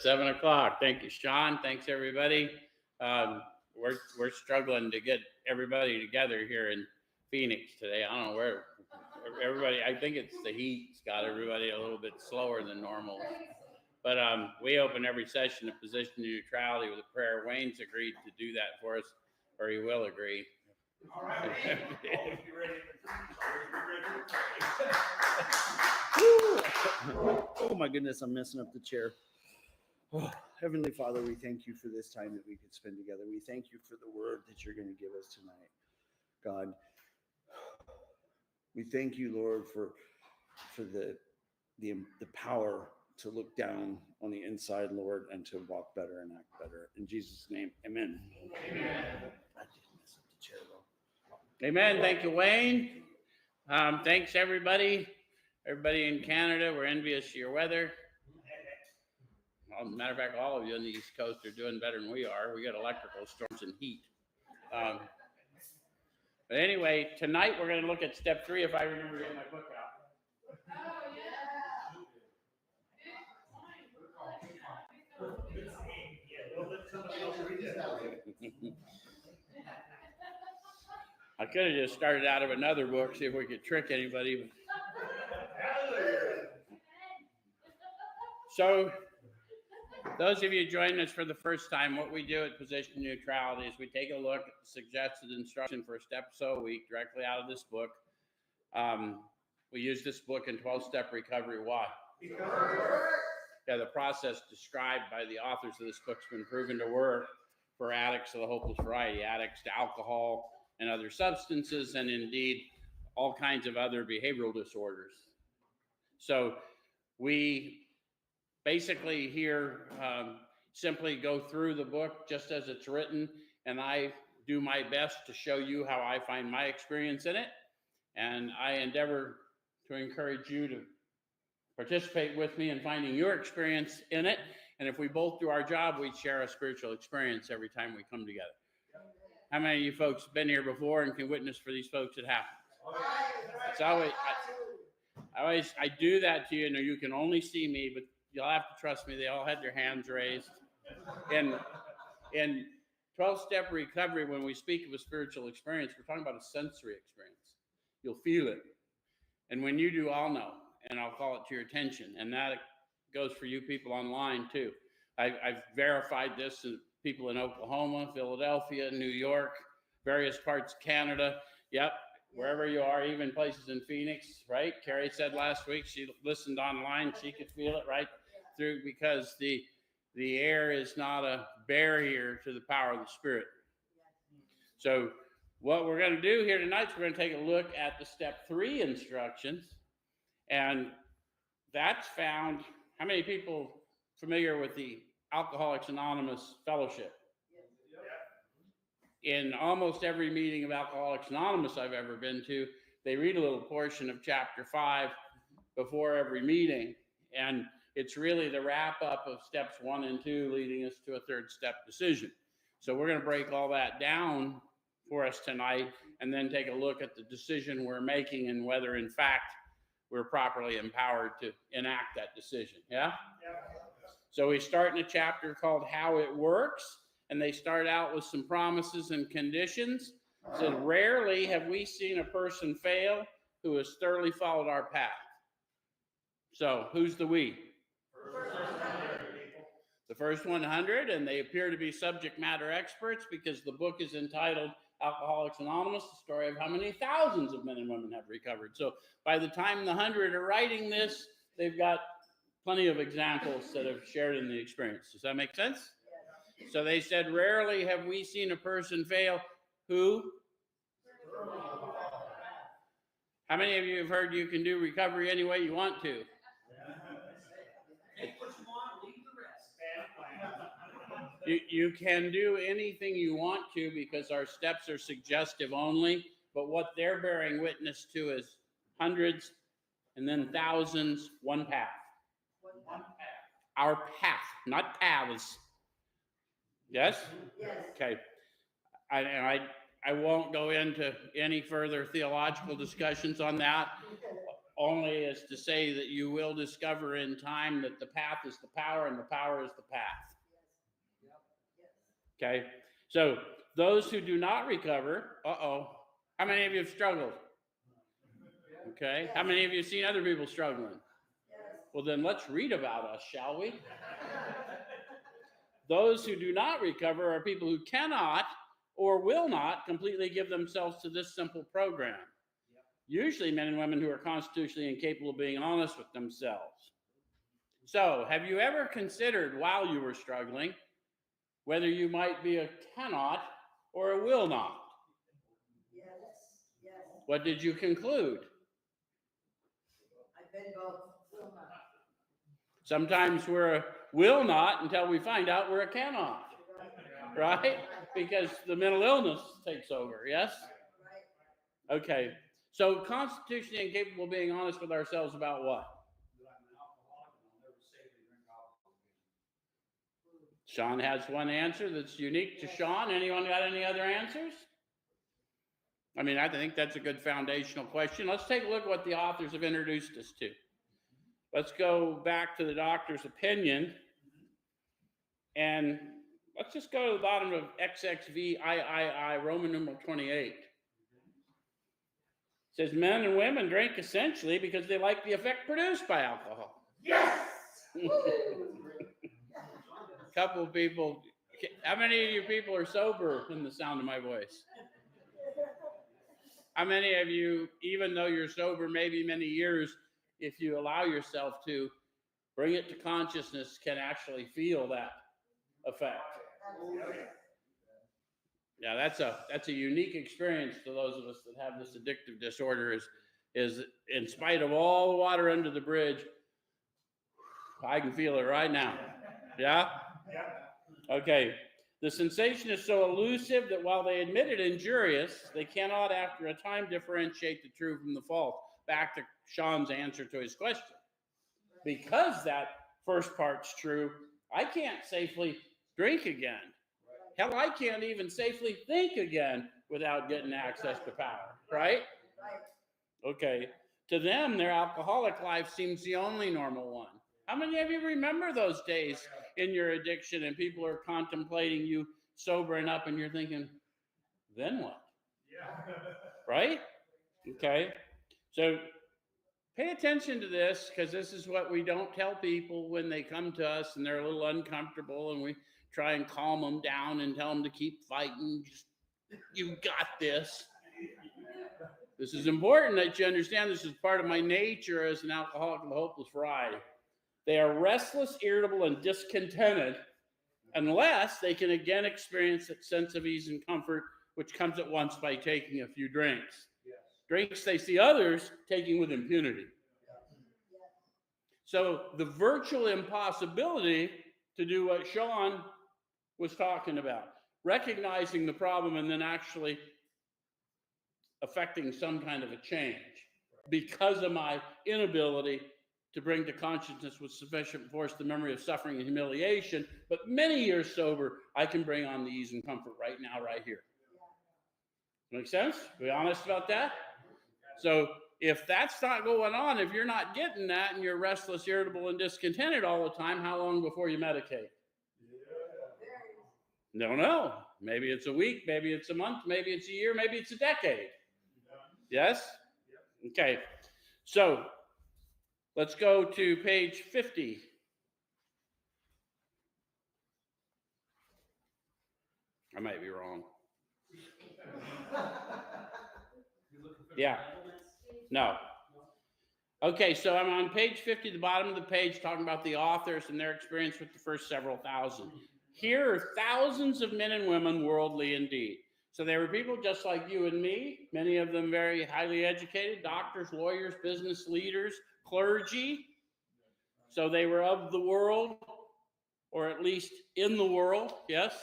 7 o'clock. Thank you, Sean. Thanks, everybody. We're struggling to get everybody together here in Phoenix today. I don't know where everybody. I think it's the heat's got everybody a little bit slower than normal. But we open every session of position neutrality with a prayer. Wayne's agreed to do that for us, or he will agree. All right. Oh my goodness, I'm messing up the chair. Oh, Heavenly Father, we thank you for this time that we could spend together. We thank you for the word that you're going to give us tonight. God, we thank you, Lord, for the power to look down on the inside, Lord, and to walk better and act better. In Jesus' name, amen. Amen. I did mess up the chair, though. Amen. Thank you, Wayne. Thanks, everybody. Everybody in Canada, we're envious of your weather. As a matter of fact, all of you on the East Coast are doing better than we are. We got electrical storms and heat. But anyway, tonight we're going to look at step 3, if I remember getting my book out. Oh, yeah. I could have just started out of another book, see if we could trick anybody. So, those of you joining us for the first time, what we do at Position Neutrality is we take a look at the suggested instruction for a step a week directly out of this book. We use this book in 12-step recovery. Why? Yeah, the process described by the authors of this book has been proven to work for addicts of the hopeless variety, addicts to alcohol and other substances, and indeed all kinds of other behavioral disorders. So we basically here simply go through the book just as it's written, and I do my best to show you how I find my experience in it, and I endeavor to encourage you to participate with me in finding your experience in it. And if we both do our job, we share a spiritual experience every time we come together. How many of you folks have been here before and can witness for these folks it happens? It's always, I do that to you, and you can only see me, but you'll have to trust me. They all had their hands raised. In 12-step recovery, when we speak of a spiritual experience, we're talking about a sensory experience. You'll feel it. And when you do, I'll know, and I'll call it to your attention. And that goes for you people online, too. I've verified this to people in Oklahoma, Philadelphia, New York, various parts of Canada. Yep, wherever you are, even places in Phoenix, right? Carrie said last week she listened online. She could feel it right through because the air is not a barrier to the power of the Spirit. So what we're going to do here tonight is we're going to take a look at the step 3 instructions. And that's found, how many people familiar with the Alcoholics Anonymous Fellowship? In almost every meeting of Alcoholics Anonymous I've ever been to, they read a little portion of chapter 5 before every meeting. And it's really the wrap up of steps 1 and 2, leading us to a 3rd step decision. So we're going to break all that down for us tonight and then take a look at the decision we're making and whether, in fact, we're properly empowered to enact that decision. Yeah? So we start in a chapter called How It Works, and they start out with some promises and conditions. It said, rarely have we seen a person fail who has thoroughly followed our path. So who's the we? The first 100, and they appear to be subject matter experts because the book is entitled Alcoholics Anonymous, the story of how many thousands of men and women have recovered. So by the time the 100 are writing this, they've got plenty of examples that have shared in the experience. Does that make sense? Yes. So they said, rarely have we seen a person fail who? How many of you have heard you can do recovery any way you want to? Take what you want, leave the rest. You can do anything you want to because our steps are suggestive only, but what they're bearing witness to is hundreds and then thousands, one path. One path. Our path, not paths. Yes? Yes. Okay. I won't go into any further theological discussions on that. only as to say that you will discover in time that the path is the power and the power is the path. Okay, so those who do not recover, how many of you have struggled? Okay, how many of you have seen other people struggling? Well, then let's read about us, shall we? Those who do not recover are people who cannot or will not completely give themselves to this simple program. Usually men and women who are constitutionally incapable of being honest with themselves. So, have you ever considered while you were struggling whether you might be a cannot or a will not? Yes. What did you conclude? I've been both. Sometimes we're a will not until we find out we're a cannot, right? Because the mental illness takes over, yes? Right. Okay, so constitutionally incapable of being honest with ourselves about what? Sean has one answer that's unique to Sean. Anyone got any other answers? I mean, I think that's a good foundational question. Let's take a look at what the authors have introduced us to. Let's go back to the doctor's opinion, and let's just go to the bottom of XXVIII, Roman numeral 28. It says men and women drink essentially because they like the effect produced by alcohol. Yes! A couple of people, how many of you people are sober in the sound of my voice? How many of you, even though you're sober maybe many years, if you allow yourself to bring it to consciousness, can actually feel that effect? Yeah, that's a unique experience to those of us that have this addictive disorder. Is in spite of all the water under the bridge, I can feel it right now. Yeah? Okay. The sensation is so elusive that while they admit it injurious, they cannot after a time differentiate the true from the false. Back to Sean's answer to his question. Because that first part's true, I can't safely drink again. Hell, I can't even safely think again without getting access to power, right? Okay. To them, their alcoholic life seems the only normal one. How many of you remember those days in your addiction and people are contemplating you sobering up and you're thinking, then what? Right? Okay. So pay attention to this, because this is what we don't tell people when they come to us and they're a little uncomfortable, and we try and calm them down and tell them to keep fighting. You got this. This is important that you understand. This is part of my nature as an alcoholic of the hopeless variety. They are restless, irritable, and discontented unless they can again experience that sense of ease and comfort, which comes at once by taking a few drinks. Drinks they see others taking with impunity. So the virtual impossibility to do what Sean was talking about, recognizing the problem and then actually affecting some kind of a change because of my inability to bring to consciousness with sufficient force the memory of suffering and humiliation. But many years sober, I can bring on the ease and comfort right now, right here. Make sense? Be honest about that? So if that's not going on, if you're not getting that and you're restless, irritable, and discontented all the time, how long before you medicate? Don't know. Maybe it's a week, maybe it's a month, maybe it's a year, maybe it's a decade. Yes? Okay. So let's go to page 50. I might be wrong. Yeah. No. Okay, so I'm on page 50, the bottom of the page, talking about the authors and their experience with the first several thousand. Here are thousands of men and women, worldly indeed. So they were people just like you and me, many of them very highly educated, doctors, lawyers, business leaders, clergy. So they were of the world, or at least in the world, yes?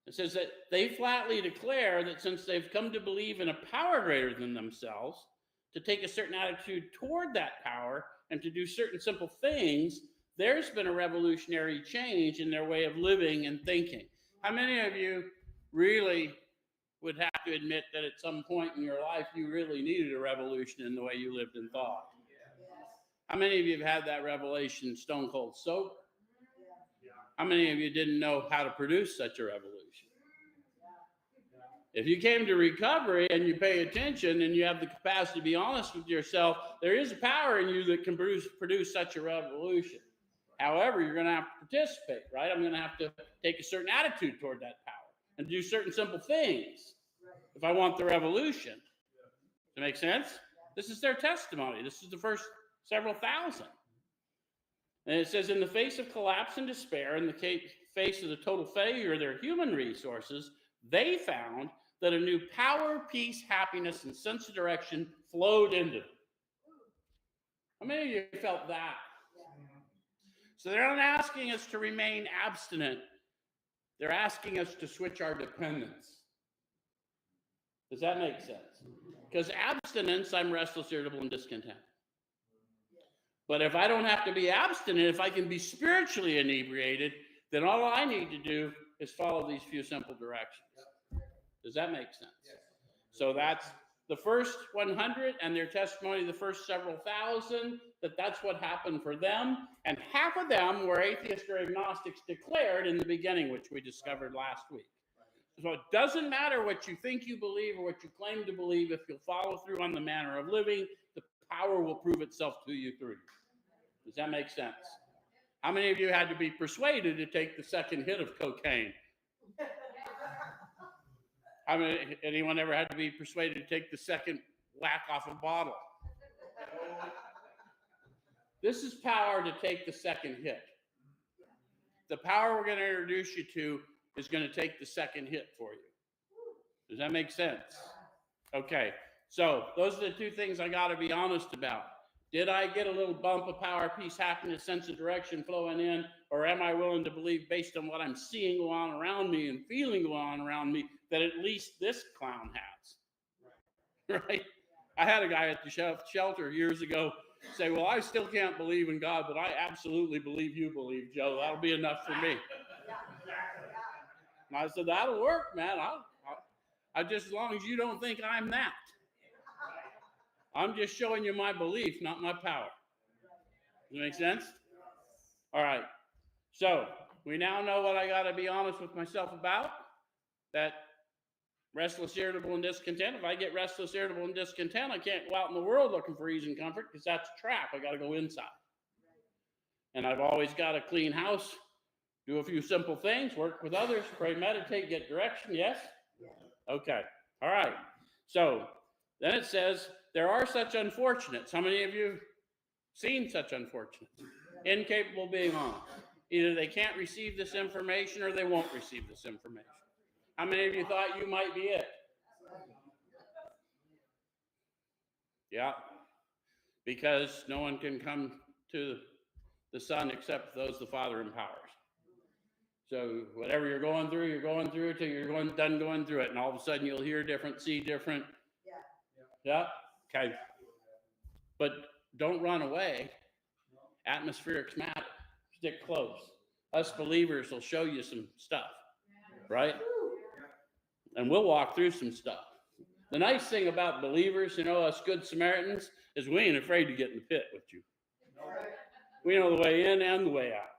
It says that they flatly declare that since they've come to believe in a power greater than themselves, to take a certain attitude toward that power and to do certain simple things, there's been a revolutionary change in their way of living and thinking. How many of you really would have to admit that at some point in your life, you really needed a revolution in the way you lived and thought. How many of you have had that revelation stone cold sober? How many of you didn't know how to produce such a revolution? If you came to recovery and you pay attention and you have the capacity to be honest with yourself, there is a power in you that can produce such a revolution. However, you're going to have to participate, right? I'm going to have to take a certain attitude toward that power and do certain simple things if I want the revolution. Does that make sense? This is their testimony. This is the first several thousand. And it says, in the face of collapse and despair, in the face of the total failure of their human resources, they found that a new power, peace, happiness, and sense of direction flowed into them. How many of you felt that? So they're not asking us to remain abstinent. They're asking us to switch our dependence. Does that make sense? Because abstinence, I'm restless, irritable, and discontent. But if I don't have to be abstinent, if I can be spiritually inebriated, then all I need to do is follow these few simple directions. Does that make sense? So that's the first 100 and their testimony, the first several thousand, that's what happened for them. And half of them were atheists or agnostics declared in the beginning, which we discovered last week. So it doesn't matter what you think you believe or what you claim to believe. If you'll follow through on the manner of living, the power will prove itself to you through. Does that make sense? How many of you had to be persuaded to take the second hit of cocaine? Anyone ever had to be persuaded to take the second whack off a bottle? This is power to take the second hit. The power we're going to introduce you to is going to take the second hit for you. Does that make sense? Okay, so those are the two things I got to be honest about. Did I get a little bump of power, peace, happiness, sense of direction flowing in, or am I willing to believe based on what I'm seeing go on around me and feeling go on around me that at least this clown has? Right? I had a guy at the shelter years ago say, well, I still can't believe in God, but I absolutely believe you believe, Joe. That'll be enough for me. And I said, that'll work, man. I just, as long as you don't think I'm that. I'm just showing you my belief, not my power. Does that make sense? All right. So we now know what I got to be honest with myself about. That restless, irritable, and discontent. If I get restless, irritable, and discontent, I can't go out in the world looking for ease and comfort because that's a trap. I got to go inside. And I've always got a clean house, do a few simple things, work with others, pray, meditate, get direction. Yes? Okay. All right. So then it says, there are such unfortunates. How many of you have seen such unfortunates? Incapable of being honest. Either they can't receive this information or they won't receive this information. How many of you thought you might be it? Yeah. Because no one can come to the Son except those the Father empowers. So whatever you're going through till you're done going through it. And all of a sudden you'll hear different, see different. Yeah? Okay. But don't run away. Atmospherics matter. Stick close. Us believers will show you some stuff. Right? And we'll walk through some stuff. The nice thing about believers, us good Samaritans, is we ain't afraid to get in the pit with you. We know the way in and the way out.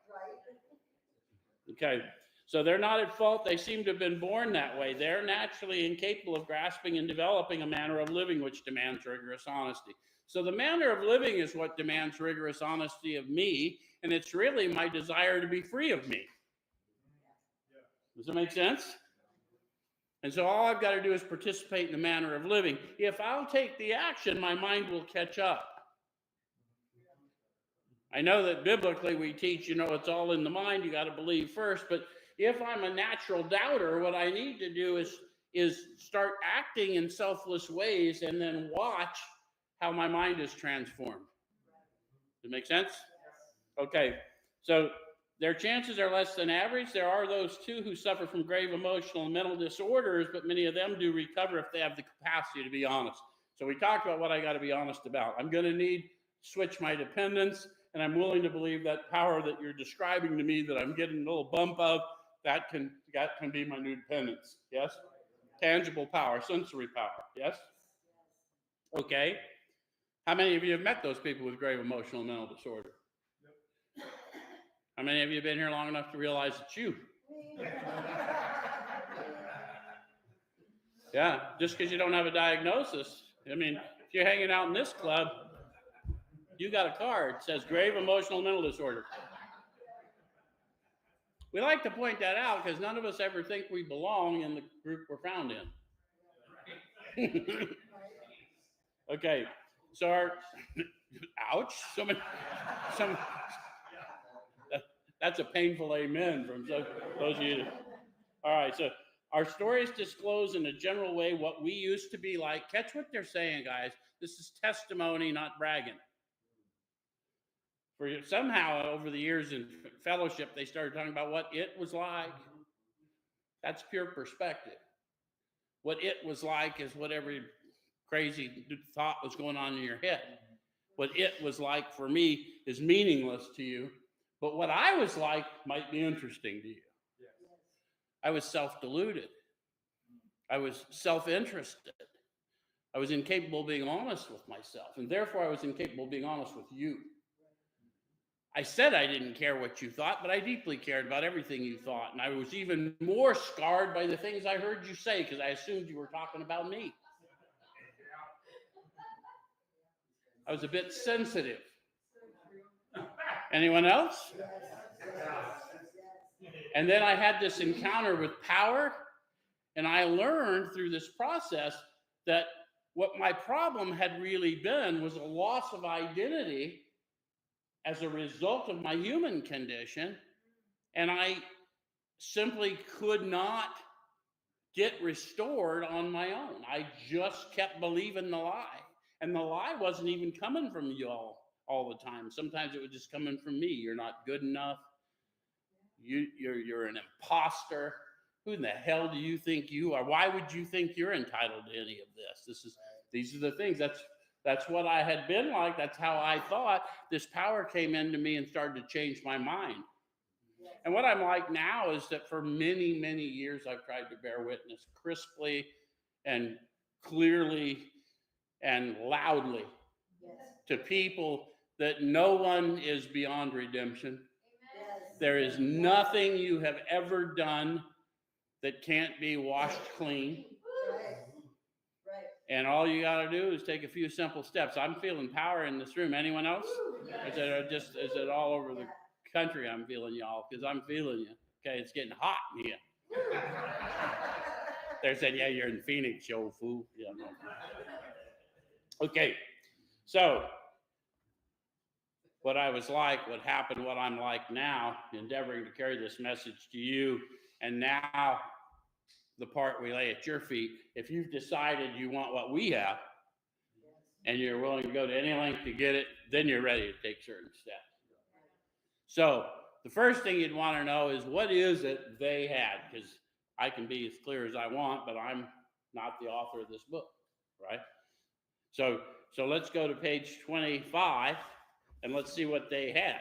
Okay. So they're not at fault. They seem to have been born that way. They're naturally incapable of grasping and developing a manner of living which demands rigorous honesty. So the manner of living is what demands rigorous honesty of me, and it's really my desire to be free of me. Does that make sense? And so all I've got to do is participate in the manner of living. If I'll take the action, my mind will catch up. I know that biblically we teach, it's all in the mind. You got to believe first. But if I'm a natural doubter, what I need to do is start acting in selfless ways and then watch how my mind is transformed. Does it make sense? Okay. So their chances are less than average. There are those too who suffer from grave emotional and mental disorders, but many of them do recover if they have the capacity to be honest. So we talked about what I got to be honest about. I'm going to need to switch my dependence, and I'm willing to believe that power that you're describing to me that I'm getting a little bump of, that can be my new dependence. Yes? tangible power, sensory power. Yes? Okay. How many of you have met those people with grave emotional and mental disorder? How many of you have been here long enough to realize it's you? Yeah, just because you don't have a diagnosis. I mean, if you're hanging out in this club, you got a card that says grave emotional mental disorder. We like to point that out because none of us ever think we belong in the group we're found in. Okay, so ouch, that's a painful amen from those of you. All right, so our stories disclose in a general way what we used to be like. Catch what they're saying, guys. This is testimony, not bragging. For somehow over the years in fellowship, they started talking about what it was like. That's pure perspective. What it was like is what every crazy thought was going on in your head. What it was like for me is meaningless to you, but what I was like might be interesting to you. I was self-deluded. I was self-interested. I was incapable of being honest with myself, and therefore I was incapable of being honest with you. I said I didn't care what you thought, but I deeply cared about everything you thought, and I was even more scarred by the things I heard you say because I assumed you were talking about me. I was a bit sensitive. Anyone else? And then I had this encounter with power, and I learned through this process that what my problem had really been was a loss of identity as a result of my human condition, and I simply could not get restored on my own. I just kept believing the lie, and the lie wasn't even coming from you all the time. Sometimes it was just coming from me. You're not good enough. You're an imposter. Who in the hell do you think you are? Why would you think you're entitled to any of this? These are the things. That's what I had been like. That's how I thought. This power came into me and started to change my mind. And what I'm like now is that for many, many years, I've tried to bear witness crisply and clearly and loudly to people that no one is beyond redemption. There is nothing you have ever done that can't be washed clean. And all you got to do is take a few simple steps. I'm feeling power in this room. Anyone else? Is it all over the country I'm feeling y'all? Because I'm feeling you. Okay, it's getting hot in here. They're saying, yeah, you're in Phoenix, you old fool. Yeah, no. Okay, so what I was like, what happened, what I'm like now, endeavoring to carry this message to you, and now the part we lay at your feet. If you've decided you want what we have, and you're willing to go to any length to get it, then you're ready to take certain steps. So the first thing you'd want to know is, what is it they had? Because I can be as clear as I want, but I'm not the author of this book, right? So let's go to page 25, and let's see what they had.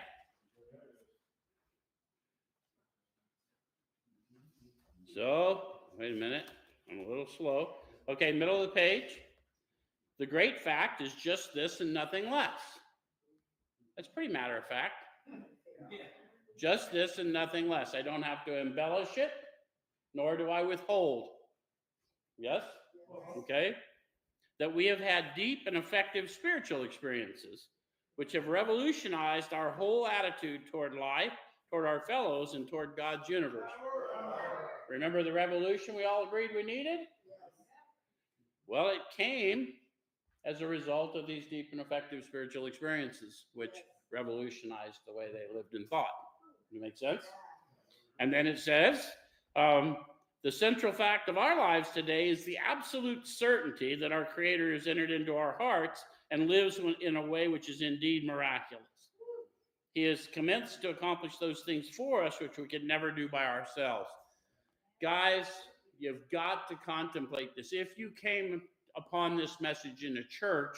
So, wait a minute. I'm a little slow. Okay, middle of the page. The great fact is just this and nothing less. That's pretty matter of fact. Just this and nothing less. I don't have to embellish it, nor do I withhold. Yes? Okay? That we have had deep and effective spiritual experiences, which have revolutionized our whole attitude toward life, toward our fellows, and toward God's universe. Remember the revolution we all agreed we needed? Well, it came as a result of these deep and effective spiritual experiences, which revolutionized the way they lived and thought. Does it make sense? And then it says, the central fact of our lives today is the absolute certainty that our Creator has entered into our hearts and lives in a way which is indeed miraculous. He has commenced to accomplish those things for us, which we could never do by ourselves. Guys, you've got to contemplate this. If you came upon this message in a church,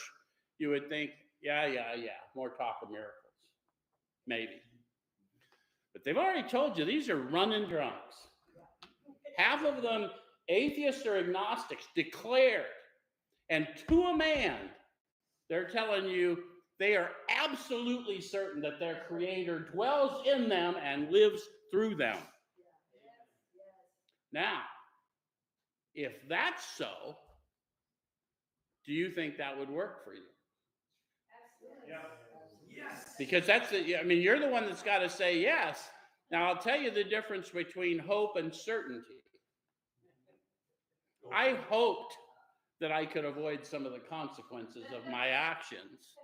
you would think, yeah, more talk of miracles. Maybe. But they've already told you these are running drunks. Half of them atheists or agnostics, declared, and to a man, they're telling you they are absolutely certain that their Creator dwells in them and lives through them. Now, if that's so, do you think that would work for you? Yes. Because you're the one that's got to say yes. Now, I'll tell you the difference between hope and certainty. I hoped that I could avoid some of the consequences of my actions.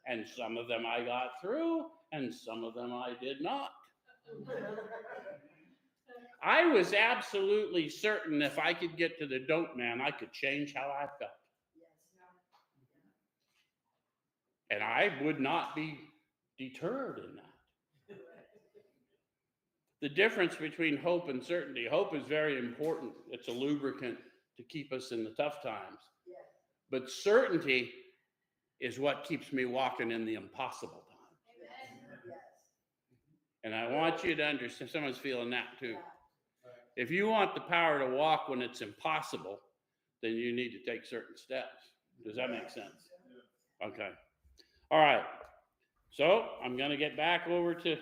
And some of them I got through, and some of them I did not. I was absolutely certain if I could get to the dope man, I could change how I felt. And I would not be deterred in that. The difference between hope and certainty. Hope is very important. It's a lubricant to keep us in the tough times. But certainty is what keeps me walking in the impossible times. And I want you to understand, someone's feeling that too. If you want the power to walk when it's impossible, then you need to take certain steps. Does that make sense? Okay. All right. So I'm going to get back over to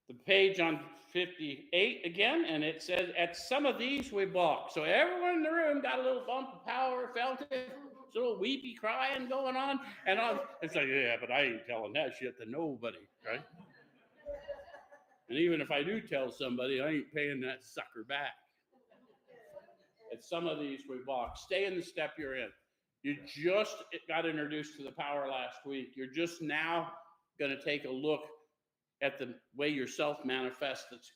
the page on 58 again, and it says, at some of these we balk. So everyone in the room got a little bump of power, felt it, a little weepy crying going on, and it's like, yeah, but I ain't telling that shit to nobody, right? And even if I do tell somebody, I ain't paying that sucker back. At some of these we balk. Stay in the step you're in. You just got introduced to the power last week. You're just now going to take a look at the way yourself manifests that's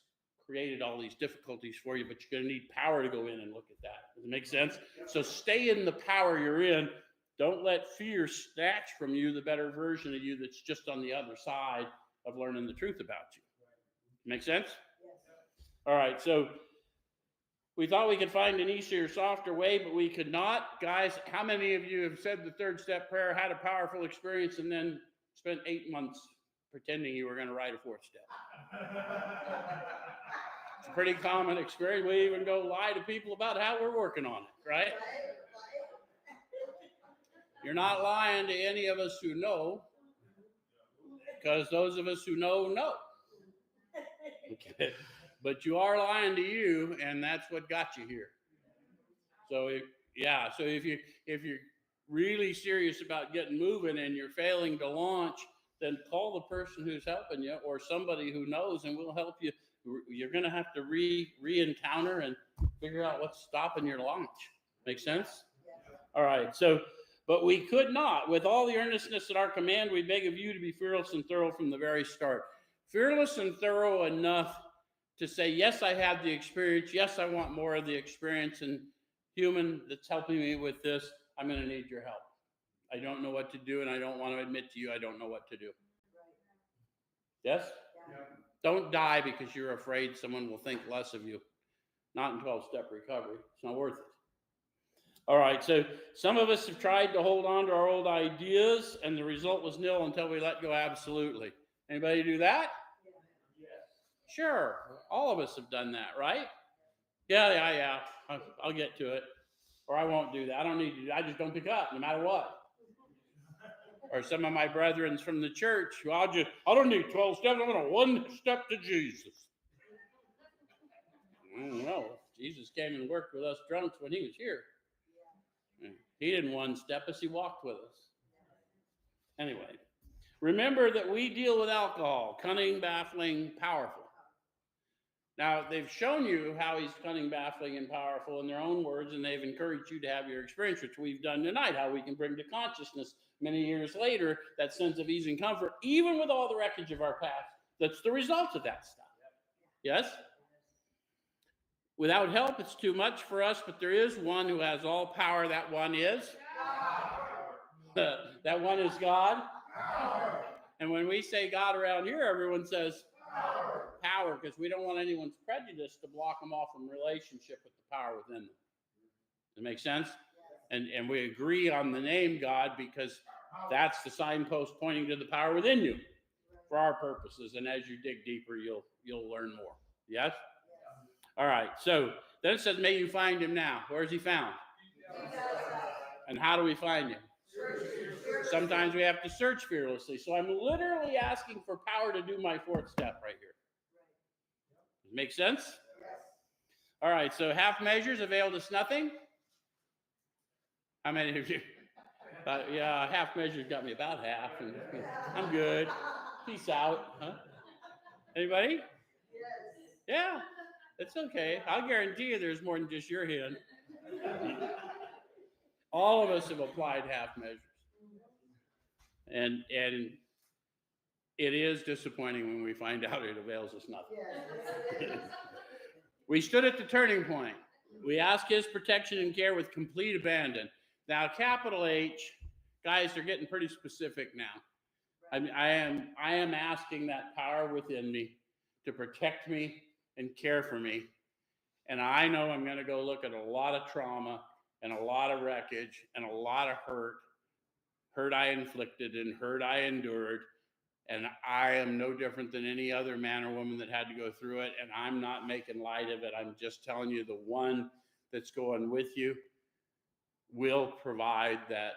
created all these difficulties for you, but you're going to need power to go in and look at that. Does it make sense? So stay in the power you're in. Don't let fear snatch from you the better version of you that's just on the other side of learning the truth about you. Make sense? All right, so we thought we could find an easier, softer way, but we could not. Guys, how many of you have said the third step prayer, had a powerful experience, and then spent 8 months pretending you were going to write a fourth step? It's a pretty common experience. We even go lie to people about how we're working on it, right? You're not lying to any of us who know, because those of us who know. Okay. But you are lying to you, and that's what got you here. So if you're really serious about getting moving and you're failing to launch, then call the person who's helping you or somebody who knows, and we'll help you. You're going to have to re-encounter and figure out what's stopping your launch. Make sense? All right. So, but we could not. With all the earnestness at our command, we beg of you to be fearless and thorough from the very start. Fearless and thorough enough to say, yes, I have the experience. Yes, I want more of the experience. And human that's helping me with this, I'm going to need your help. I don't know what to do, and I don't want to admit to you I don't know what to do. Yes? Yeah. Don't die because you're afraid someone will think less of you. Not in 12-step recovery. It's not worth it. All right, so some of us have tried to hold on to our old ideas, and the result was nil until we let go absolutely. Anybody do that? Sure. All of us have done that, right? Yeah. I'll get to it. Or I won't do that. I don't need to. I just don't pick up no matter what. Or some of my brethren from the church, I don't need 12 steps. I'm going to one step to Jesus. Well, Jesus came and worked with us drunks when he was here. He didn't one step us. He walked with us. Anyway, remember that we deal with alcohol, cunning, baffling, powerful. Now, they've shown you how he's cunning, baffling, and powerful in their own words, and they've encouraged you to have your experience, which we've done tonight, how we can bring to consciousness many years later that sense of ease and comfort, even with all the wreckage of our past. That's the result of that stuff. Yes? Without help, it's too much for us, but there is one who has all power. That one is? That one is God. And when we say God around here, everyone says power, because we don't want anyone's prejudice to block them off from relationship with the power within them. Does that make sense? And we agree on the name God because that's the signpost pointing to the power within you for our purposes. And as you dig deeper, you'll learn more. Yes? All right. So then it says, may you find him now. Where is he found? And how do we find him? Sometimes we have to search fearlessly. So I'm literally asking for power to do my fourth step right here. Make sense? All right. So half measures availed us nothing. How many of you? Yeah, half measures got me about half, and I'm good. Peace out. Huh? Anybody? Yeah, it's okay. I'll guarantee you there's more than just your hand. All of us have applied half measures. And it is disappointing when we find out it avails us nothing. We stood at the turning point. We asked his protection and care with complete abandon. Now, capital H, guys, they're getting pretty specific now. I am asking that power within me to protect me and care for me. And I know I'm going to go look at a lot of trauma and a lot of wreckage and a lot of hurt I inflicted and hurt I endured. And I am no different than any other man or woman that had to go through it. And I'm not making light of it. I'm just telling you the one that's going with you will provide that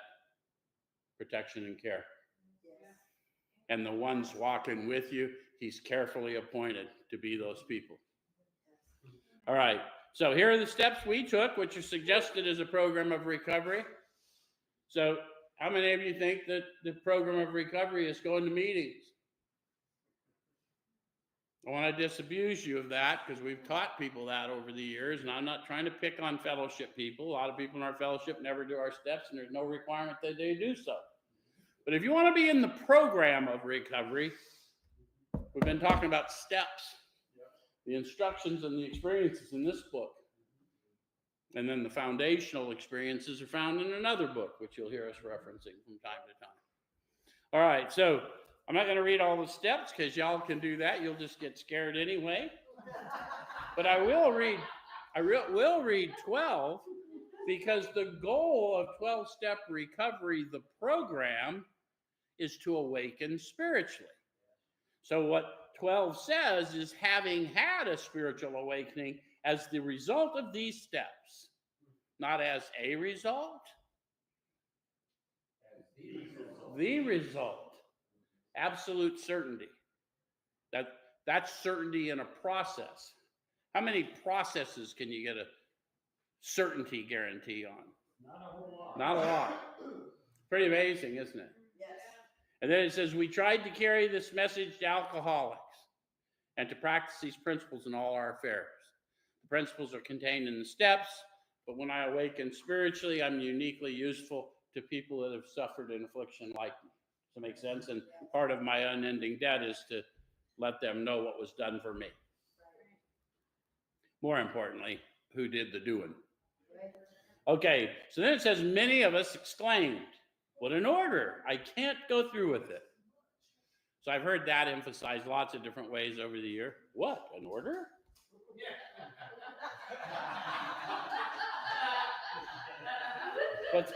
protection and care. And the ones walking with you, he's carefully appointed to be those people. All right. So here are the steps we took, which are suggested as a program of recovery. So how many of you think that the program of recovery is going to meetings? I want to disabuse you of that because we've taught people that over the years, and I'm not trying to pick on fellowship people. A lot of people in our fellowship never do our steps, and there's no requirement that they do so. But if you want to be in the program of recovery, we've been talking about steps, the instructions and the experiences in this book. And then the foundational experiences are found in another book, which you'll hear us referencing from time to time. All right, so I'm not going to read all the steps because y'all can do that. You'll just get scared anyway. But I will read 12 because the goal of 12-step recovery, the program, is to awaken spiritually. So what 12 says is having had a spiritual awakening as the result of these steps, not as a result, the result. Absolute certainty. That's certainty in a process. How many processes can you get a certainty guarantee on? Not a whole lot. Not a lot. Pretty amazing, isn't it? Yes. And then it says, we tried to carry this message to alcoholics and to practice these principles in all our affairs. The principles are contained in the steps, but when I awaken spiritually, I'm uniquely useful to people that have suffered an affliction like me. Does that make sense? And part of my unending debt is to let them know what was done for me. More importantly, who did the doing. Okay, so then it says, many of us exclaimed, what an order. I can't go through with it. So I've heard that emphasized lots of different ways over the year. What, an order? But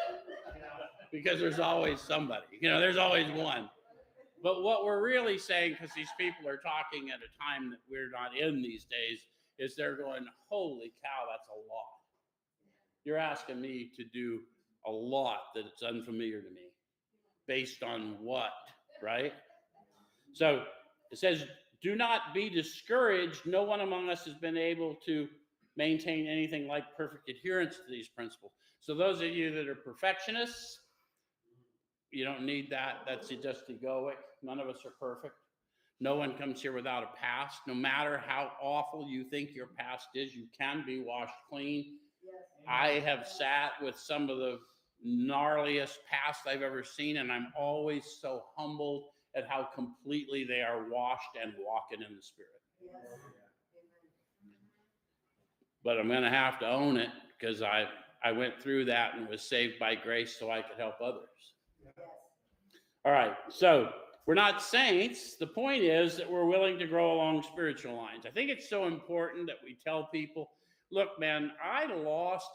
because there's always somebody, there's always one. But what we're really saying, because these people are talking at a time that we're not in these days, is they're going, holy cow, that's a lot. You're asking me to do a lot that it's unfamiliar to me. Based on what, right? So it says, do not be discouraged. No one among us has been able to maintain anything like perfect adherence to these principles. So those of you that are perfectionists, you don't need that. That's just egoic. None of us are perfect. No one comes here without a past. No matter how awful you think your past is, you can be washed clean. Yes. I have sat with some of the gnarliest past I've ever seen, and I'm always so humbled at how completely they are washed and walking in the Spirit. Yes. But I'm going to have to own it because I went through that and was saved by grace so I could help others. Yes. All right, so we're not saints. The point is that we're willing to grow along spiritual lines. I think it's so important that we tell people, look, man, I lost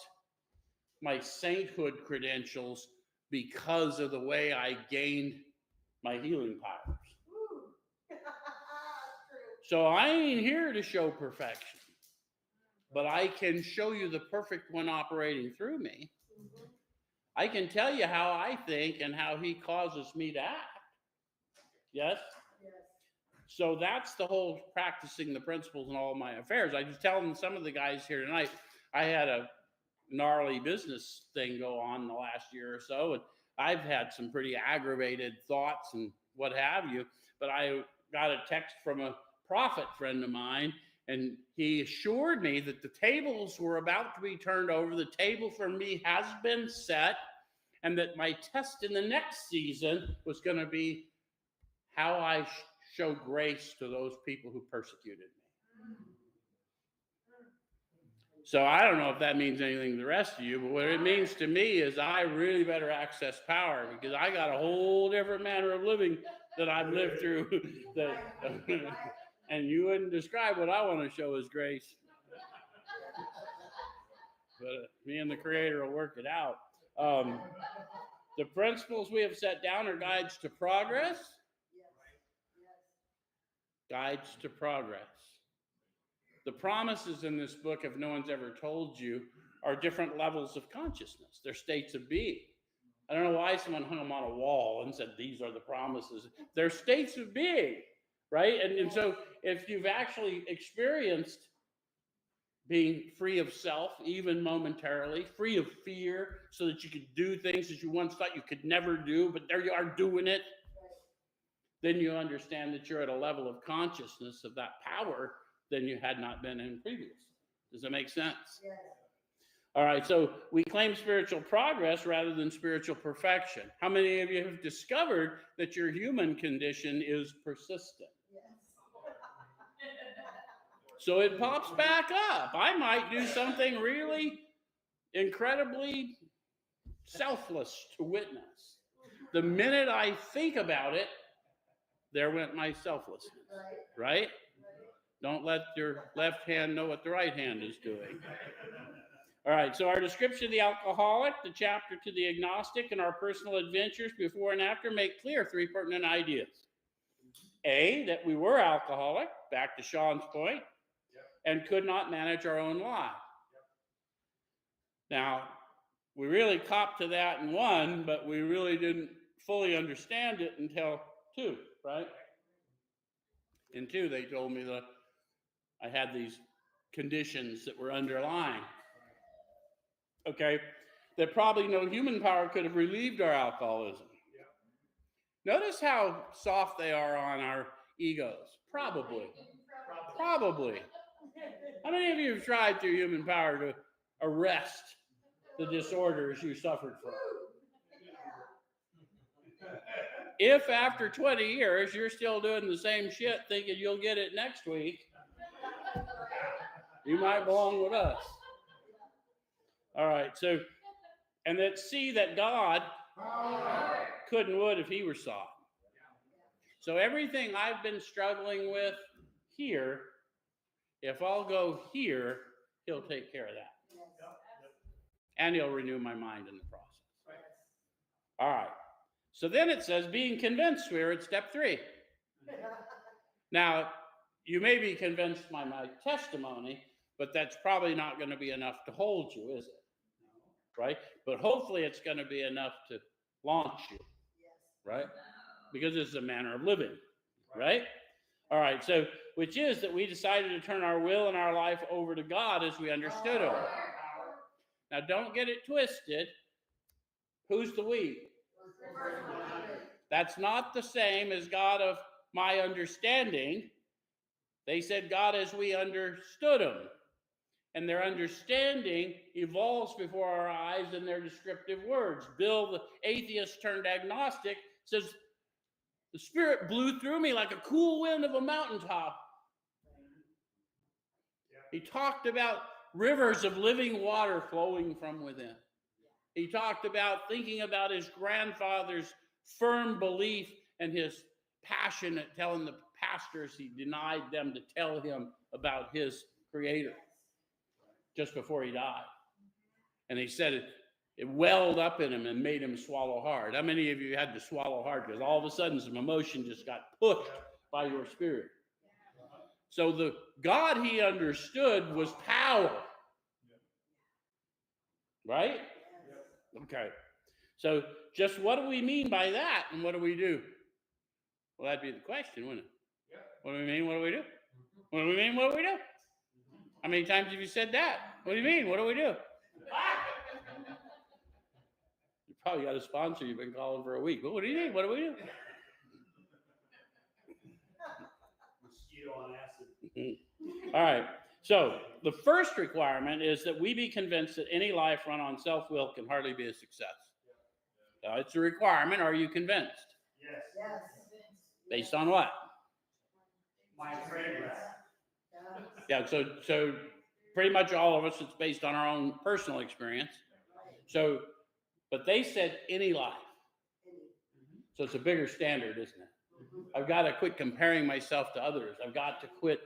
my sainthood credentials because of the way I gained my healing powers. True. So I ain't here to show perfection. but I can show you the perfect one operating through me. I can tell you how I think and how he causes me to act. Yes? Yes. So that's the whole practicing the principles in all of my affairs. I was telling some of the guys here tonight, I had a gnarly business thing go on the last year or so, and I've had some pretty aggravated thoughts and what have you, but I got a text from a prophet friend of mine, and he assured me that the tables were about to be turned over. The table for me has been set, and that my test in the next season was going to be how I show grace to those people who persecuted me. So I don't know if that means anything to the rest of you, but what it means to me is I really better access power, because I got a whole different manner of living that I've lived through. And you wouldn't describe what I want to show as grace. But me and the Creator will work it out. The principles we have set down are guides to progress. Guides to progress. The promises in this book, if no one's ever told you, are different levels of consciousness. They're states of being. I don't know why someone hung them on a wall and said, these are the promises. They're states of being, right? And so if you've actually experienced being free of self, even momentarily, free of fear, so that you could do things that you once thought you could never do, but there you are doing it, then you understand that you're at a level of consciousness of that power than you had not been in previously. Does that make sense? Yes. All right, so we claim spiritual progress rather than spiritual perfection. How many of you have discovered that your human condition is persistent? Yes. So it pops back up. I might do something really incredibly selfless to witness. The minute I think about it, there went my selflessness, right? Don't let your left hand know what the right hand is doing. All right, so our description of the alcoholic, the chapter to the agnostic, and our personal adventures before and after make clear three pertinent ideas. A, that we were alcoholic, back to Sean's point, and could not manage our own life. Now, we really copped to that in 1, but we really didn't fully understand it until 2, right? In 2, they told me that I had these conditions that were underlying. Okay, that probably no human power could have relieved our alcoholism. Notice how soft they are on our egos. Probably. How many of you have tried through human power to arrest the disorders you suffered from? If after 20 years you're still doing the same shit thinking you'll get it next week, you might belong with us. All right, so, and that see that God couldn't would if he were soft. So everything I've been struggling with here, if I'll go here, he'll take care of that. And he'll renew my mind in the process. All right. So then it says, being convinced, we're at step 3. Now, you may be convinced by my testimony, but that's probably not going to be enough to hold you, is it? Right? But hopefully it's going to be enough to launch you, right? Because it's a manner of living, right? All right, so which is that we decided to turn our will and our life over to God as we understood him. Now, don't get it twisted. Who's the we? That's not the same as God of my understanding. They said God as we understood him. And their understanding evolves before our eyes in their descriptive words. Bill, the atheist turned agnostic, says, the Spirit blew through me like a cool wind of a mountaintop. He talked about rivers of living water flowing from within. He talked about thinking about his grandfather's firm belief and his passion at telling the pastors he denied them to tell him about his Creator just before he died. And he said it welled up in him and made him swallow hard. How many of you had to swallow hard because all of a sudden some emotion just got pushed by your spirit? So the God he understood was power. Right? Okay. So just what do we mean by that, and what do we do? Well, that'd be the question, wouldn't it? What do we mean? What do we do? What do we mean? What do we do? How many times have you said that? What do you mean? What do we do? You probably got a sponsor you've been calling for a week. What do you mean? What do we do? Mosquito on acid. All right. So the first requirement is that we be convinced that any life run on self-will can hardly be a success. It's a requirement. Are you convinced? Yes. Yes. Based on what? My fragrance. Yeah. So pretty much all of us, it's based on our own personal experience. So, but they said any life. So it's a bigger standard, isn't it? I've got to quit comparing myself to others. I've got to quit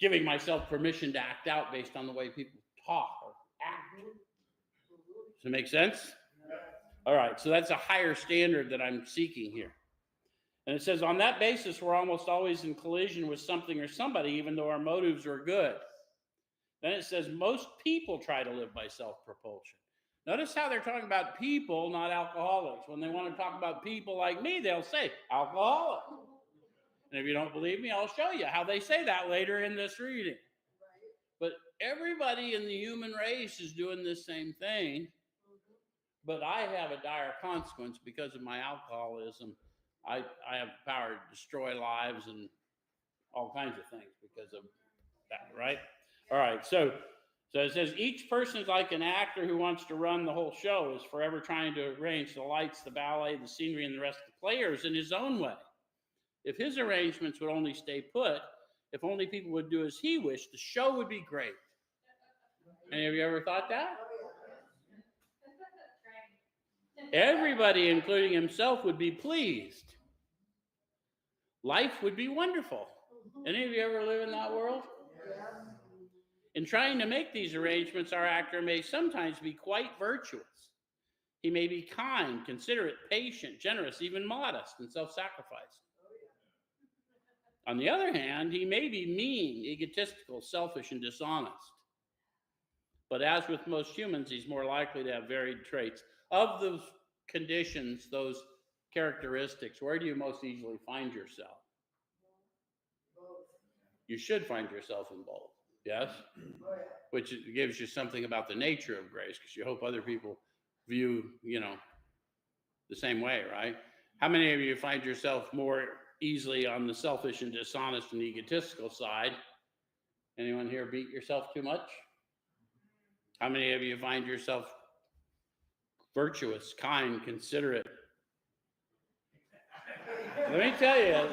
giving myself permission to act out based on the way people talk or act. Does it make sense? All right, so that's a higher standard that I'm seeking here. And it says, on that basis, we're almost always in collision with something or somebody, even though our motives are good. Then it says, most people try to live by self-propulsion. Notice how they're talking about people, not alcoholics. When they want to talk about people like me, they'll say alcoholic. And if you don't believe me, I'll show you how they say that later in this reading. But everybody in the human race is doing this same thing. But I have a dire consequence because of my alcoholism. I have the power to destroy lives and all kinds of things because of that, right? All right, so it says each person is like an actor who wants to run the whole show, is forever trying to arrange the lights, the ballet, the scenery, and the rest of the players in his own way. If his arrangements would only stay put, if only people would do as he wished, the show would be great. Any of you ever thought that? Everybody, including himself, would be pleased. Life would be wonderful. Any of you ever live in that world? In trying to make these arrangements, our actor may sometimes be quite virtuous. He may be kind, considerate, patient, generous, even modest, and self-sacrificing. On the other hand, he may be mean, egotistical, selfish, and dishonest. But as with most humans, he's more likely to have varied traits. Of those conditions, those characteristics, where do you most easily find yourself? You should find yourself in both, yes? Which gives you something about the nature of grace, because you hope other people view, the same way, right? How many of you find yourself more easily on the selfish and dishonest and egotistical side? Anyone here beat yourself too much? How many of you find yourself virtuous, kind, considerate? Let me tell you,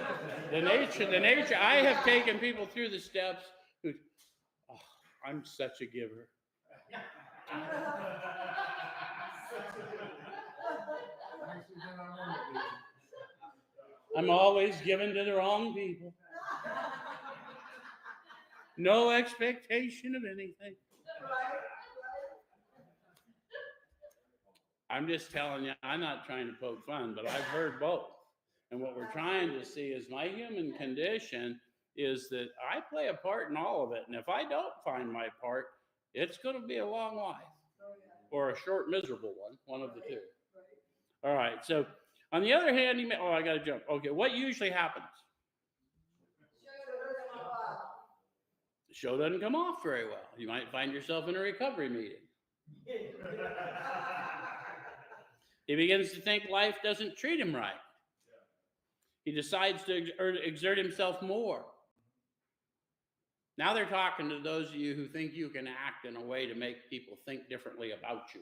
the nature, I have taken people through the steps who, I'm such a giver. I'm always giving to the wrong people. No expectation of anything. I'm just telling you, I'm not trying to poke fun, but I've heard both. And what we're trying to see is my human condition is that I play a part in all of it. And if I don't find my part, it's going to be a long life or a short, miserable one of the two. All right. So on the other hand, I got to jump. Okay. What usually happens? The show doesn't come off very well. You might find yourself in a recovery meeting. He begins to think life doesn't treat him right. He decides to exert himself more. Now they're talking to those of you who think you can act in a way to make people think differently about you.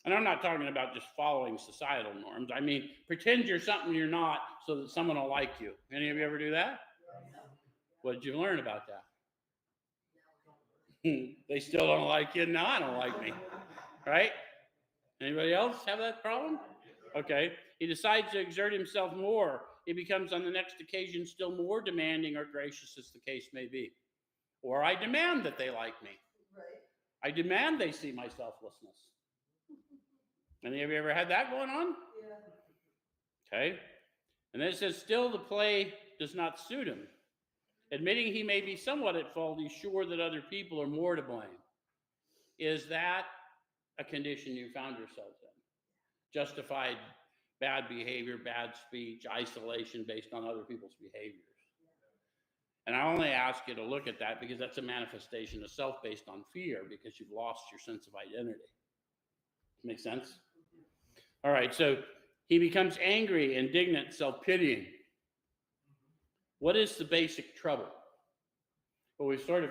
And I'm not talking about just following societal norms. I mean, pretend you're something you're not so that someone will like you. Any of you ever do that? What did you learn about that? They still don't like you. Now I don't like me. Right? Anybody else have that problem? Okay. He decides to exert himself more. He becomes on the next occasion still more demanding or gracious as the case may be. Or I demand that they like me. I demand they see my selflessness. Any of you ever had that going on? Okay. And then it says, still the play does not suit him. Admitting he may be somewhat at fault, he's sure that other people are more to blame. Is that a condition you found yourselves in? Justified bad behavior, bad speech, isolation based on other people's behaviors. And I only ask you to look at that because that's a manifestation of self based on fear, because you've lost your sense of identity. Make sense? All right, so he becomes angry, indignant, self-pitying. What is the basic trouble? Well, we've sort of,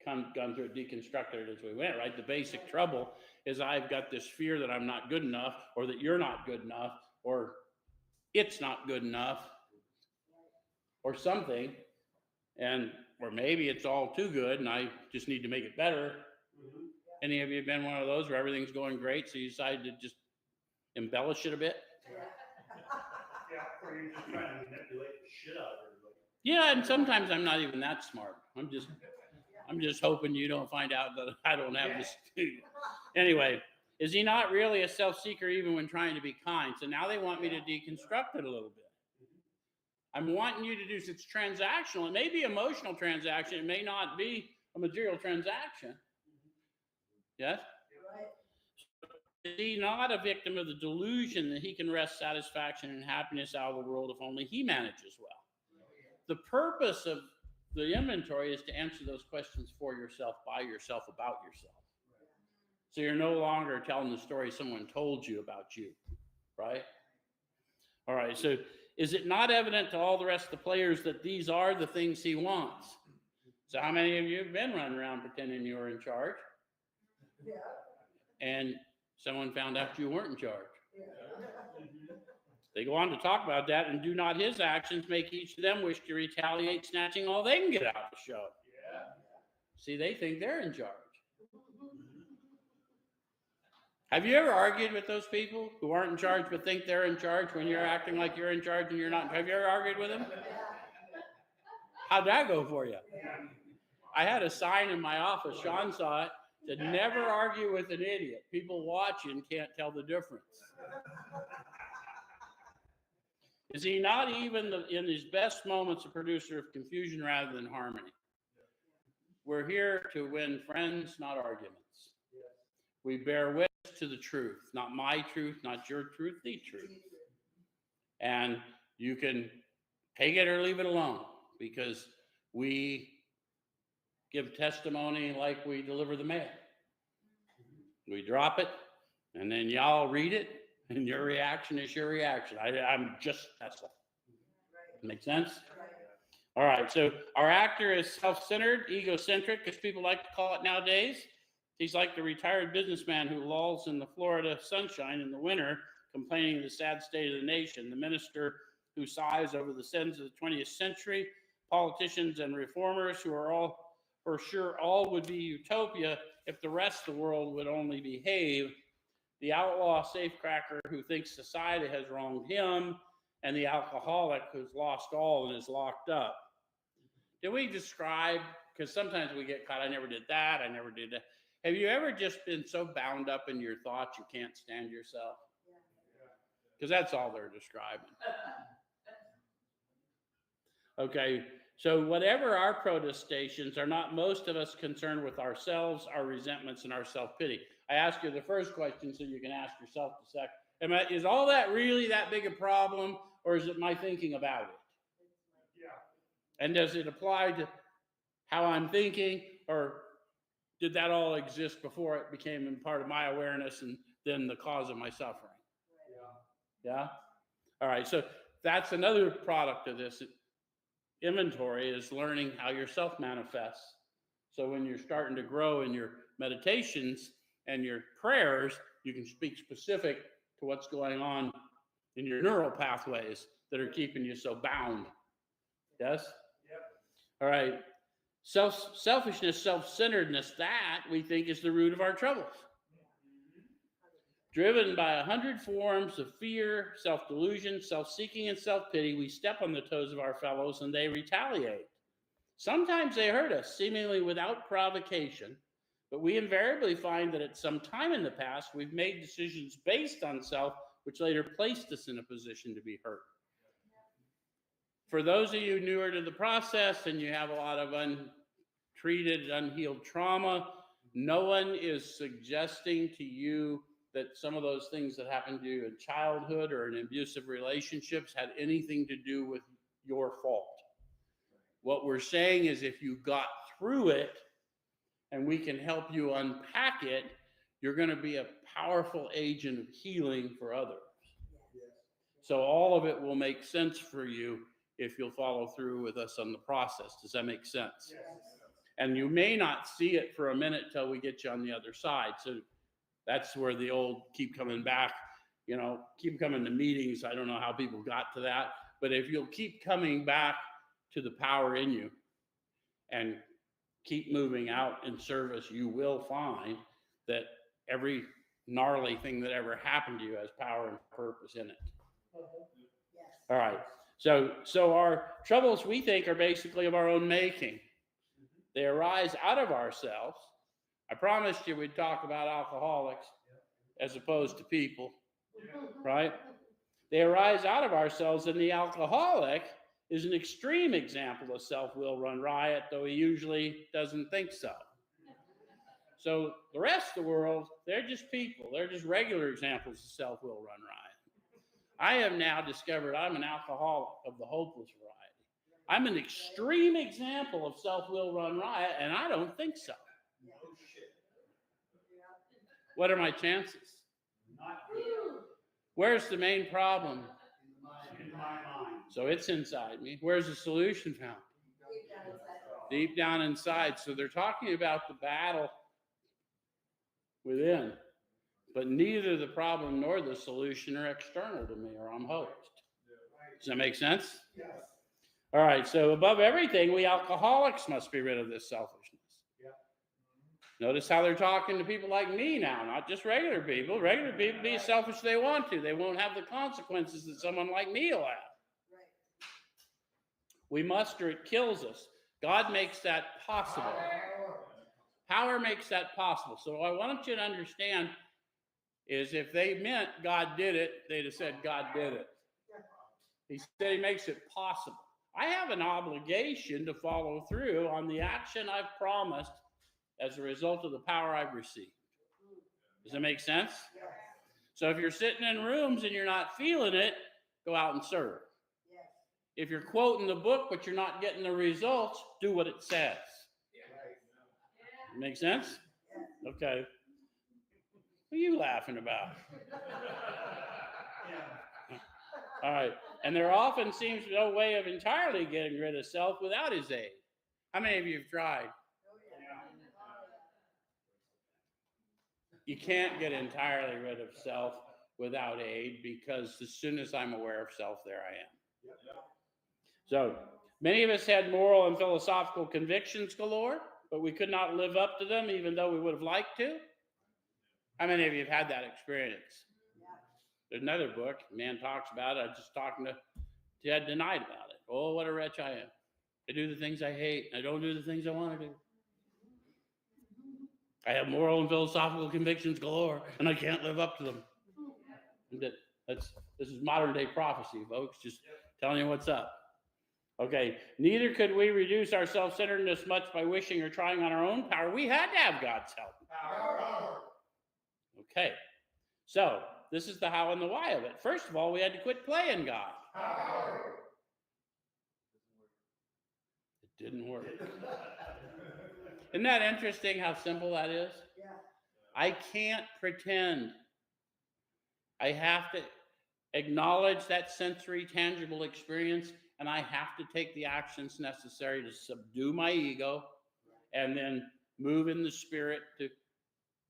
gone through it, deconstructed it as we went, right? The basic trouble is I've got this fear that I'm not good enough, or that you're not good enough, or it's not good enough, or something, or maybe it's all too good and I just need to make it better. Any of you have been one of those where everything's going great, so you decide to just embellish it a bit? Yeah, or you're just trying to manipulate the shit out of everybody. Yeah, and sometimes I'm not even that smart. I'm just hoping you don't find out that I don't have this. Anyway, is he not really a self-seeker even when trying to be kind? So now they want me to deconstruct it a little bit. I'm wanting you to do, it's transactional. It may be emotional transaction. It may not be a material transaction. Yes? Is he not a victim of the delusion that he can wrest satisfaction and happiness out of the world if only he manages well? The purpose of the inventory is to answer those questions for yourself, by yourself, about yourself. So you're no longer telling the story someone told you about you, right? All right, so is it not evident to all the rest of the players that these are the things he wants? So how many of you have been running around pretending you were in charge? Yeah. And someone found out you weren't in charge. They go on to talk about that, and do not his actions make each of them wish to retaliate, snatching all they can get out of the show? See, they think they're in charge. Have you ever argued with those people who aren't in charge but think they're in charge when you're acting like you're in charge and you're not? Have you ever argued with them? How'd that go for you? I had a sign in my office, Sean saw it, said never argue with an idiot. People watching can't tell the difference. Is he not even in his best moments a producer of confusion rather than harmony? We're here to win friends, not arguments. We bear witness to the truth, not my truth, not your truth, the truth. And you can take it or leave it alone, because we give testimony like we deliver the mail. We drop it, and then y'all read it, and your reaction is your reaction. I'm just Tesla. Make sense? All right, so our actor is self-centered, egocentric, as people like to call it nowadays. He's like the retired businessman who lolls in the Florida sunshine in the winter, complaining of the sad state of the nation. The minister who sighs over the sins of the 20th century. Politicians and reformers who are all, for sure, all would be utopia if the rest of the world would only behave. The outlaw safecracker who thinks society has wronged him, and the alcoholic who's lost all and is locked up. Did we describe, because sometimes we get caught, I never did that, I never did that. Have you ever just been so bound up in your thoughts you can't stand yourself? Because that's all they're describing. Okay, so whatever our protestations, are not most of us concerned with ourselves, our resentments, and our self-pity? I asked you the first question, so you can ask yourself the second. Is all that really that big a problem, or is it my thinking about it? Yeah. And does it apply to how I'm thinking, or did that all exist before it became part of my awareness and then the cause of my suffering? Yeah? All right, so that's another product of this inventory, is learning how yourself manifests. So when you're starting to grow in your meditations and your prayers, you can speak specific to what's going on in your neural pathways that are keeping you so bound. Yes? Yep. All right. Selfishness, self-centeredness, that we think is the root of our troubles. Driven by 100 forms of fear, self-delusion, self-seeking, and self-pity, we step on the toes of our fellows and they retaliate. Sometimes they hurt us, seemingly without provocation, but we invariably find that at some time in the past, we've made decisions based on self, which later placed us in a position to be hurt. For those of you newer to the process and you have a lot of untreated, unhealed trauma, No one is suggesting to you that some of those things that happened to you in childhood or in abusive relationships had anything to do with your fault. What we're saying is if you got through it and we can help you unpack it, you're going to be a powerful agent of healing for others. So all of it will make sense for you if you'll follow through with us on the process. Does that make sense? Yes. And you may not see it for a minute till we get you on the other side. So that's where the old keep coming back, keep coming to meetings. I don't know how people got to that, but if you'll keep coming back to the power in you and keep moving out in service, you will find that every gnarly thing that ever happened to you has power and purpose in it. Yes. All right. So our troubles, we think, are basically of our own making. They arise out of ourselves. I promised you we'd talk about alcoholics as opposed to people, right? They arise out of ourselves, and the alcoholic is an extreme example of self-will run riot, though he usually doesn't think so. So the rest of the world, they're just people. They're just regular examples of self-will run riot. I have now discovered I'm an alcoholic of the hopeless variety. I'm an extreme example of self-will run riot, and I don't think so. What are my chances? Not good. Where's the main problem? In my mind. So it's inside me. Where's the solution found? Deep down inside. So they're talking about the battle within. But neither the problem nor the solution are external to me, or I'm host. Does that make sense? Yes. All right, so above everything, we alcoholics must be rid of this selfishness. Yeah. Notice how they're talking to people like me now, not just regular people. Regular people be as selfish as they want to. They won't have the consequences that someone like me will have. Right. We must, or it kills us. God makes that possible. Power makes that possible. So what I want you to understand is if they meant God did it, they'd have said God did it. He said he makes it possible. I have an obligation to follow through on the action I've promised as a result of the power I've received. Does that make sense? Yes. So if you're sitting in rooms and you're not feeling it, go out and serve. Yes. If you're quoting the book but you're not getting the results, do what it says. Make sense? Okay. What are you laughing about? Yeah. All right. And there often seems no way of entirely getting rid of self without his aid. How many of you have tried? Oh, yeah. You can't get entirely rid of self without aid, because as soon as I'm aware of self, there I am. So many of us had moral and philosophical convictions galore, but we could not live up to them even though we would have liked to. How many of you have had that experience? There's another book, man talks about it. I was just talking to Ted tonight about it. Oh, what a wretch I am. I do the things I hate. I don't do the things I want to do. I have moral and philosophical convictions galore, and I can't live up to them. This is modern day prophecy, folks. Just telling you what's up. Okay, neither could we reduce our self-centeredness much by wishing or trying on our own power. We had to have God's help. Okay, so this is the how and the why of it. First of all, we had to quit playing God. It didn't work. Isn't that interesting how simple that is? Yeah. I can't pretend. I have to acknowledge that sensory, tangible experience, and I have to take the actions necessary to subdue my ego and then move in the spirit to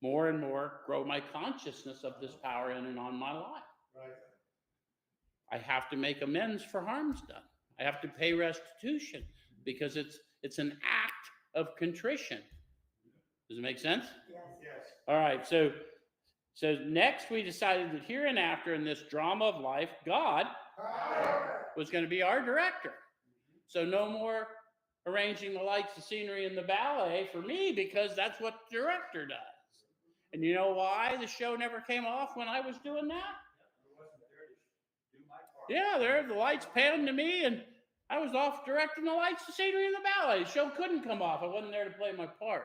more and more grow my consciousness of this power in and on my life. Right. I have to make amends for harms done. I have to pay restitution because it's an act of contrition. Does it make sense? Yes. Yes. All right, so next we decided that hereinafter in this drama of life, God was going to be our director. So no more arranging the lights, the scenery, and the ballet for me, because that's what the director does. And you know why the show never came off when I was doing that? Yeah, there the lights panned to me, and I was off directing the lights, the scenery, and the ballet. The show couldn't come off. I wasn't there to play my part.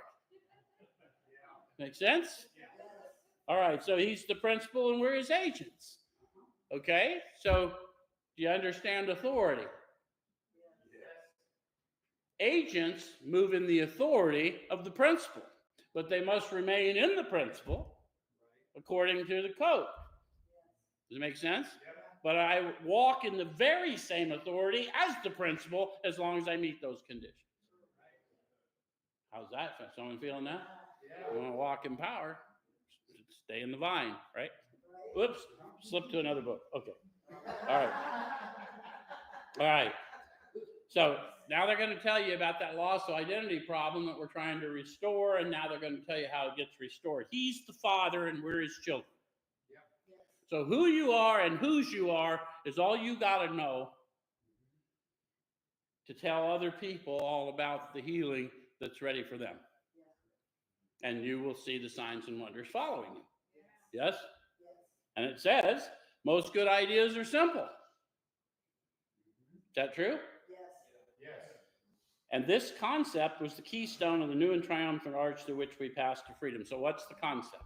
Make sense? All right, so he's the principal and we're his agents. Okay, so do you understand authority? Agents move in the authority of the principal, but they must remain in the principal according to the code. Does it make sense? But I walk in the very same authority as the principal as long as I meet those conditions. How's that? Someone feeling that? You want to walk in power, stay in the vine, right? Whoops, slip to another book. Okay. All right. All right. So now they're going to tell you about that loss of identity problem that we're trying to restore, and now they're going to tell you how it gets restored. He's the Father, and we're his children. So who you are and whose you are is all you got to know to tell other people all about the healing that's ready for them. And you will see the signs and wonders following you. Yes? And it says, most good ideas are simple. Is that true? Yes. And this concept was the keystone of the new and triumphant arch through which we pass to freedom. So what's the concept?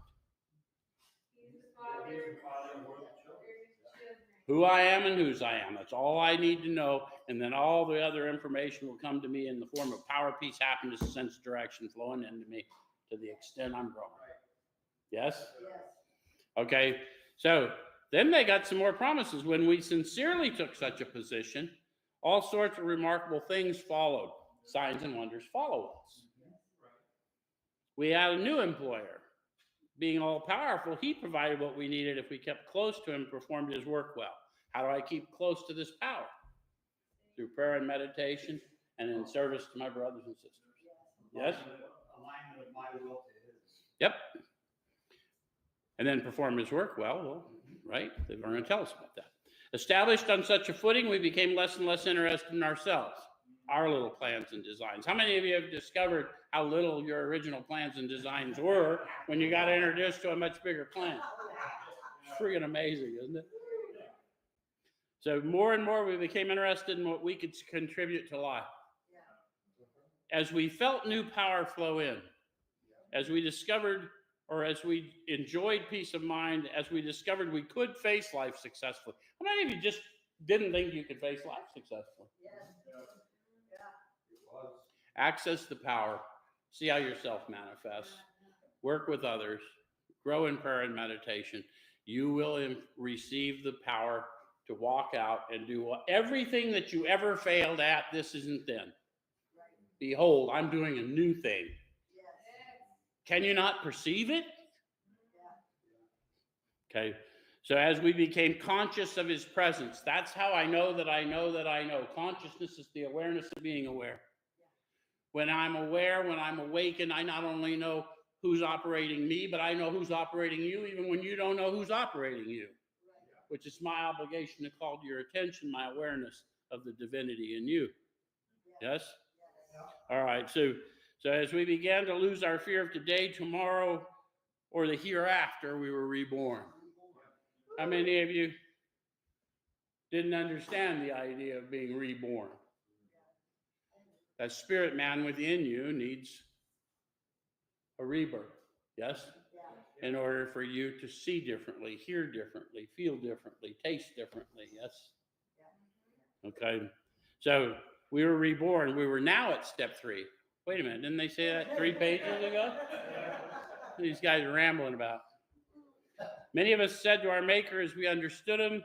Who I am and whose I am. That's all I need to know. And then all the other information will come to me in the form of power, peace, happiness, sense, direction flowing into me to the extent I'm growing. Yes? Okay. So then they got some more promises. When we sincerely took such a position, all sorts of remarkable things followed. Signs and wonders follow us. We had a new employer. Being all powerful, he provided what we needed if we kept close to him and performed his work well. How do I keep close to this power? Through prayer and meditation and in service to my brothers and sisters. Yes? Alignment of my will to his. Yep. And then perform his work well, right? They're going to tell us about that. Established on such a footing, we became less and less interested in ourselves, our little plans and designs. How many of you have discovered how little your original plans and designs were when you got introduced to a much bigger plan? It's freaking amazing, isn't it? So more and more we became interested in what we could contribute to life. As we felt new power flow in, as we discovered, or as we enjoyed peace of mind, as we discovered we could face life successfully. How many of you just didn't think you could face life successfully? Access the power, see how yourself manifests, work with others, grow in prayer and meditation. You will receive the power to walk out and do everything that you ever failed at. This isn't then. Behold, I'm doing a new thing. Can you not perceive it? Okay. So as we became conscious of his presence, that's how I know that I know that I know. Consciousness is the awareness of being aware. When I'm aware, when I'm awakened, I not only know who's operating me, but I know who's operating you, even when you don't know who's operating you, which is my obligation to call to your attention, my awareness of the divinity in you. Yes? All right. So as we began to lose our fear of today, tomorrow, or the hereafter, we were reborn. How many of you didn't understand the idea of being reborn? That spirit man within you needs a rebirth, yes? In order for you to see differently, hear differently, feel differently, taste differently, yes? Okay, so we were reborn. We were now at step 3. Wait a minute, didn't they say that 3 pages ago? These guys are rambling about. Many of us said to our Maker as we understood him,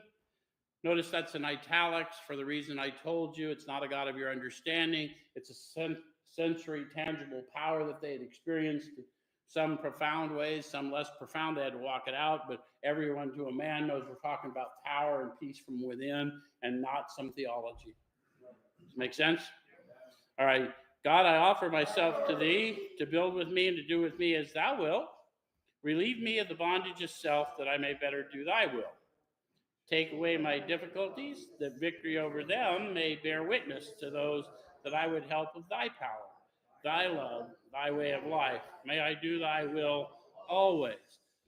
notice that's in italics for the reason I told you. It's not a God of your understanding. It's a sensory, tangible power that they had experienced in some profound ways, some less profound. They had to walk it out, but everyone to a man knows we're talking about power and peace from within and not some theology. Does it make sense? All right. God, I offer myself to thee to build with me and to do with me as thou wilt. Relieve me of the bondage of self that I may better do thy will. Take away my difficulties, that victory over them may bear witness to those that I would help with thy power, thy love, thy way of life. May I do thy will always.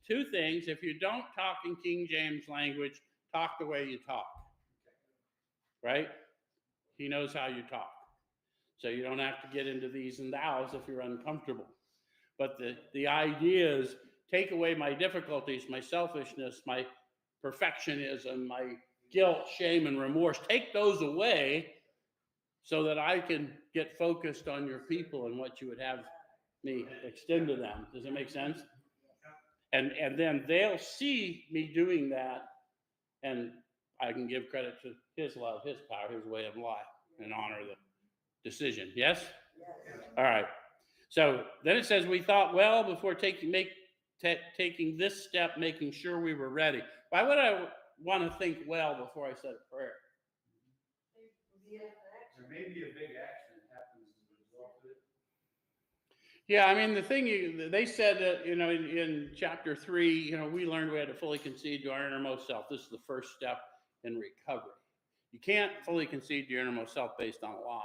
2 things. If you don't talk in King James language, talk the way you talk. Right? He knows how you talk. So you don't have to get into these and thous if you're uncomfortable. But the idea is take away my difficulties, my selfishness, my perfectionism, my guilt, shame, and remorse. Take those away so that I can get focused on your people and what you would have me extend to them. Does that make sense? And then they'll see me doing that, and I can give credit to his love, his power, his way of life, and honor the decision. Yes? All right. So then it says, we thought well before taking this step, making sure we were ready. Why would I want to think well before I said a prayer? There may be a big action that happens as a result of it. Yeah, I mean, the thing they said that, in chapter 3, we learned we had to fully concede to our innermost self. This is the first step in recovery. You can't fully concede to your innermost self based on a lie.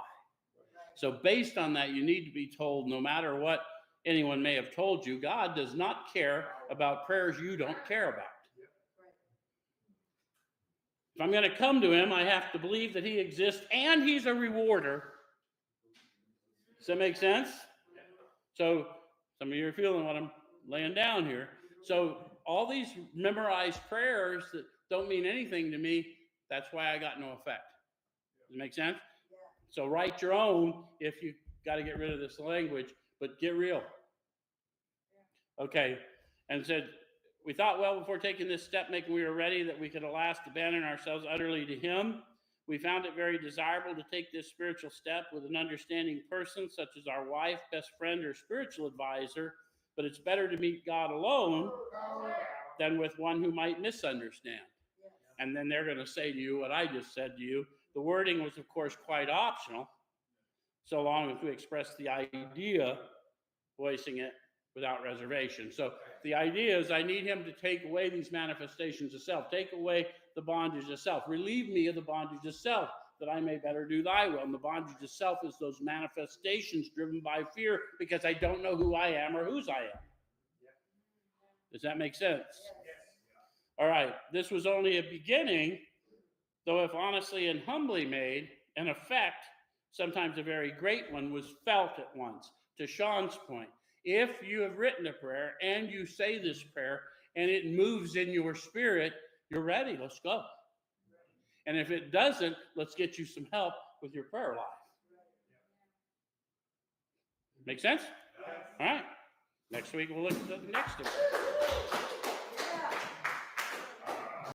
So based on that, you need to be told, no matter what anyone may have told you, God does not care about prayers you don't care about. If I'm going to come to him, I have to believe that he exists and he's a rewarder. Does that make sense? So some of you are feeling what I'm laying down here. So all these memorized prayers that don't mean anything to me, that's why I got no effect. Does it make sense? So write your own if you got to get rid of this language, but get real. Okay. And it said, we thought well before taking this step, making we were ready, that we could at last abandon ourselves utterly to him. We found it very desirable to take this spiritual step with an understanding person, such as our wife, best friend, or spiritual advisor. But it's better to meet God alone than with one who might misunderstand. And then they're going to say to you what I just said to you. The wording was, of course, quite optional, so long as we express the idea, voicing it without reservation. So the idea is I need him to take away these manifestations of self, take away the bondage of self, relieve me of the bondage of self, that I may better do thy will. And the bondage of self is those manifestations driven by fear because I don't know who I am or whose I am. Does that make sense? All right. This was only a beginning, though if honestly and humbly made, an effect, sometimes a very great one, was felt at once. To Sean's point, if you have written a prayer and you say this prayer and it moves in your spirit, you're ready. Let's go. And if it doesn't, let's get you some help with your prayer life. Make sense? All right. Next week, we'll look at the next one.